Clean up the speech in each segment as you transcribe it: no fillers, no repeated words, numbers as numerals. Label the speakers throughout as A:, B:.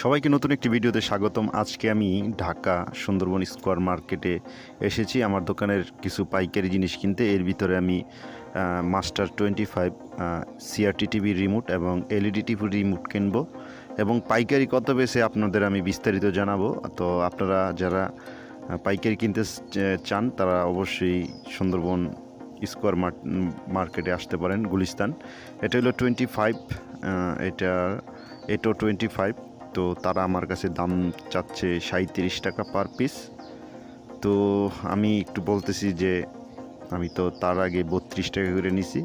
A: সবাইকে নতুন একটি ভিডিওতে স্বাগতম। আজকে আমি ঢাকা সুন্দরবন স্কোয়ার মার্কেটে এসেছি আমার দোকানের কিছু পাইকারি জিনিস কিনতে। এর ভিতরে আমি মাস্টার 25 সিআরটি টিভি রিমোট এবং এলইডি টিভি রিমোট কিনবো এবং পাইকারি কত বেশি আপনাদের আমি বিস্তারিত জানাবো। তো আপনারা যারা পাইকারি কিনতে চান তারা অবশ্যই সুন্দরবন স্কোয়ার মার্কেটে আসতে পারেন। গুলিস্তান, এটা হলো 25, এটাও 25। তো তারা আমার কাছে দাম চাচ্ছে 37 টাকা পার পিস। তো আমি একটু বলতেছি যে আমি তো তার আগে 32 টাকা করে নিছি।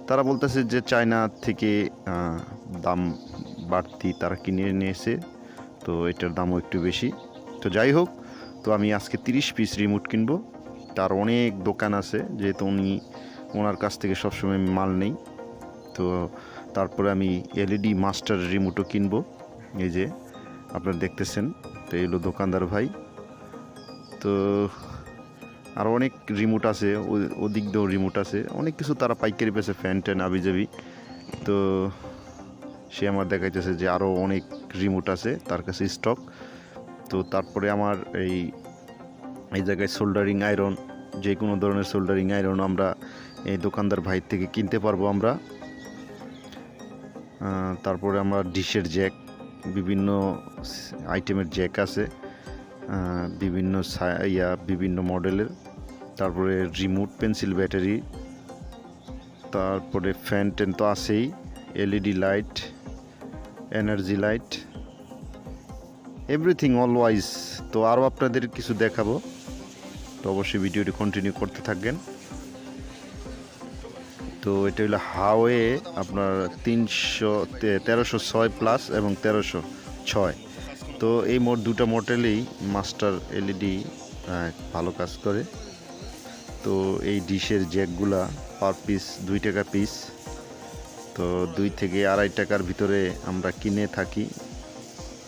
A: তারা বলতেছে যে চায়না থেকে দাম বাড়তি তারা কিনে নিয়েছে, তো এটার দামও একটু বেশি। তো যাই হোক, তো আমি আজকে 30 পিস রিমোট কিনবো। তার অনেক দোকান আছে, যেহেতু ওনার কাছ থেকে সবসময় মাল নেই। তো তারপরে আমি এলইডি মাস্টার রিমোটও কিনবো। এই যে আপনারা দেখতেছেন, তো এই হলো দোকানদার ভাই। তো আর অনেক রিমোট আছে, ওদিক দিয়েও রিমোট আছে, অনেক কিছু তারা পাইকারি পেয়েছে, ফ্যান ট্যান আবিজাবি। তো সে আমার দেখাইতেছে যে আরও অনেক রিমোট আছে তার কাছে স্টক। তো তারপরে আমার এই জায়গায় সোল্ডারিং আয়রন, যে কোনো ধরনের সোল্ডারিং আয়রন আমরা এই দোকানদার ভাই থেকে কিনতে পারবো আমরা। তারপরে আমরা ডিশের জ্যাক, বিভিন্ন আইটেমের জ্যাক আছে, বিভিন্ন মডেলের। তারপরে রিমোট, পেন্সিল ব্যাটারি, তারপরে ফ্যান ট্যান তো আছেই, LED light, energy light, everything always. তো আরও আপনাদের কিছু দেখাবো, তো অবশ্যই ভিডিওটি কন্টিনিউ করতে থাকবেন। তো এটা হলো হাওয়ে আপনার 1306 প্লাস এবং 1306। তো এই দুটো মডেলেই মাস্টার এলইডি ভালো কাজ করে। তো এই ডিশের জ্যাকগুলা পার পিস 2 টাকা পিস, তো 2 থেকে আড়াই টাকার ভিতরে আমরা কিনে থাকি।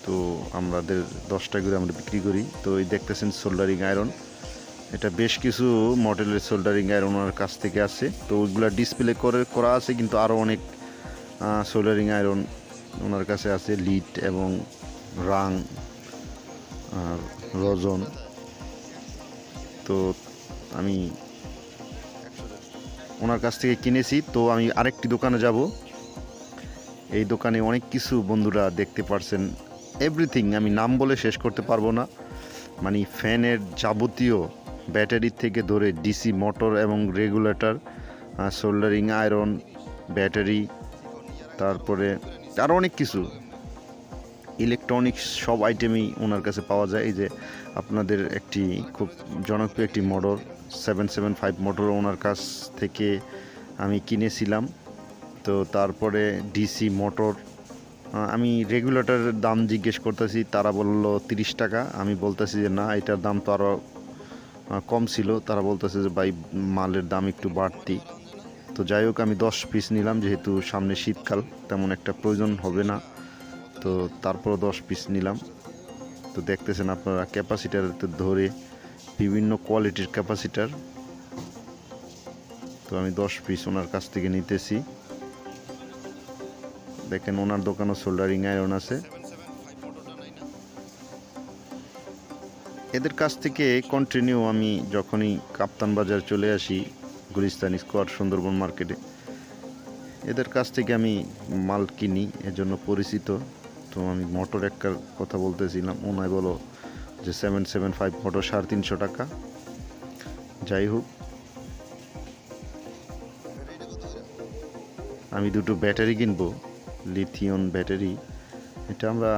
A: তো আমাদের 10 টাকা করে আমরা বিক্রি করি। তো এই দেখতেছেন সোল্ডারিং আয়রন, এটা বেশ কিছু মডেলের সোল্ডারিং আয়রন ওনার কাছ থেকে আছে। তো ওইগুলো ডিসপ্লে করা আছে, কিন্তু আরও অনেক সোল্ডারিং আয়রন ওনার কাছে আছে, লিড এবং রাং আর রজন। তো আমি ওনার কাছ থেকে কিনেছি। তো আমি আরেকটি দোকানে যাব, এই দোকানে অনেক কিছু বন্ধুরা দেখতে পারছেন, এভরিথিং আমি নাম বলে শেষ করতে পারবো না। মানে ফ্যানের যাবতীয় ব্যাটারি থেকে ধরে ডিসি মোটর এবং রেগুলেটর, সোল্ডারিং আয়রন, ব্যাটারি, তারপরে আরও অনেক কিছু ইলেকট্রনিক্স সব আইটেমই ওনার কাছে পাওয়া যায়। এই যে আপনাদের একটি খুব জনপ্রিয় একটি মোটর 775 মোটর ওনার কাছ থেকে আমি কিনেছিলাম। তো তারপরে ডিসি মোটর, আমি রেগুলেটরের দাম জিজ্ঞেস করতেছি, তারা বললো 30 টাকা। আমি বলতেছি যে না, এটার দাম তো আরও কম ছিল। তারা বলতেছে যে ভাই মালের দাম একটু বাড়তি। তো যাই হোক, আমি 10 পিস নিলাম, যেহেতু সামনে শীতকাল, তেমন একটা প্রয়োজন হবে না। তো তারপরও 10 পিস নিলাম। তো দেখতেছেন আপনারা ক্যাপাসিটার ধরে বিভিন্ন কোয়ালিটির ক্যাপাসিটার। তো আমি 10 পিস ওনার কাছ থেকে নিতেছি। দেখেন ওনার দোকানও সোল্ডারিং আয়রন আছে। এদের কাছ থেকে কন্টিনিউ আমি যখনই কাপ্তান বাজার চলে আসি, গুলিস্তান স্কোয়ার সুন্দরবন মার্কেটে, এদের কাছ থেকে আমি মাল কিনি, এজন্য পরিচিত। তো আমি মোটর একটার কথা বলতেছিলাম, ওনায় বলো যে 775 মোটর 350 টাকা। যাই হোক, আমি দুটো ব্যাটারি কিনবো, লিথিয়ন ব্যাটারি। এটা আমরা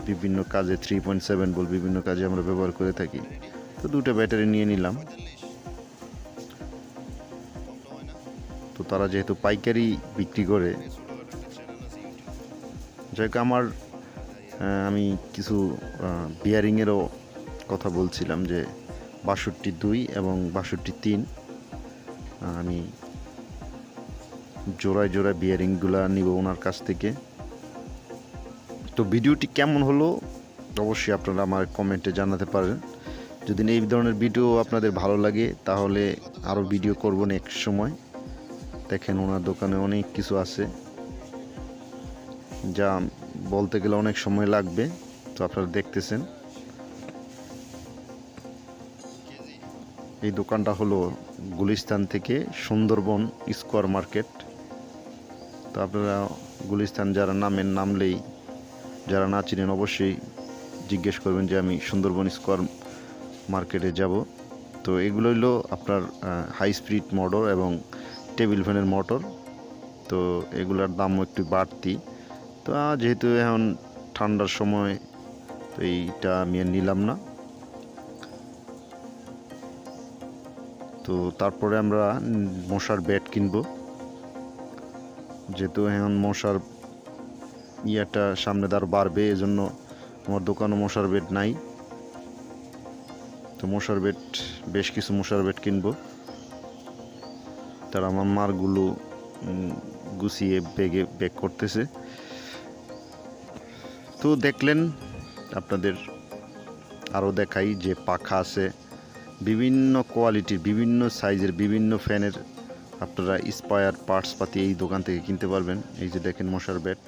A: বিভিন্ন কাজে 3.7 ভোল্ট বিভিন্ন কাজে আমরা ব্যবহার করে থাকি। তো দুটো ব্যাটারি নিয়ে নিলাম। তো তারা যেহেতু পাইকারি বিক্রি করে, যাই হোক আমি কিছু বিয়ারিংয়েরও কথা বলছিলাম, যে 62 এবং 62.3 আমি জোড়ায় জোড়ায় বিয়ারিংগুলা নিব ওনার কাছ থেকে। তো ভিডিওটি কেমন হলো অবশ্যই আপনারা আমার কমেন্টে জানাতে পারেন। যদি এই ধরনের ভিডিও আপনাদের ভালো লাগে তাহলে আরও ভিডিও করব নেক্সট সময়। দেখেন ওনার দোকানে অনেক কিছু আছে, যা বলতে গেলে অনেক সময় লাগবে। তো আপনারা দেখতেছেন এই দোকানটা হলো গুলিস্তান থেকে সুন্দরবন স্কোয়ার মার্কেট। তো আপনারা গুলিস্তান যারা নামলেই, যারা না চিনেন অবশ্যই জিজ্ঞেস করবেন যে আমি সুন্দরবন স্কোয়ার মার্কেটে যাব। তো এগুলো হলো আপনার হাই স্পিড মোটর এবং টেবিল ফ্যানের মোটর। তো এগুলার দামও একটু বাড়তি। তো যেহেতু এখন ঠান্ডার সময়, তো এইটা আমি আর নিলাম না। তো তারপরে আমরা মশার ব্যাট কিনবো, যেহেতু এখন মশার ইয়াটা সামনে আরও বাড়বে, এজন্য আমার দোকানে মশার বেড নাই। তো মশার বেড, বেশ কিছু মশার বেড কিনবো। তার আমার মারগুলো গুছিয়ে ব্যাগ করতেছে। তো দেখলেন, আপনাদের আরও দেখাই যে পাখা আছে বিভিন্ন কোয়ালিটির, বিভিন্ন সাইজের, বিভিন্ন ফ্যানের আপনারা স্পায়ার পার্টস পাতি এই দোকান থেকে কিনতে পারবেন। এই যে দেখেন মশার বেড।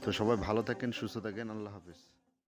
A: তো সবাই ভালো থাকেন, সুস্থ থাকেন, আল্লাহ হাফেজ।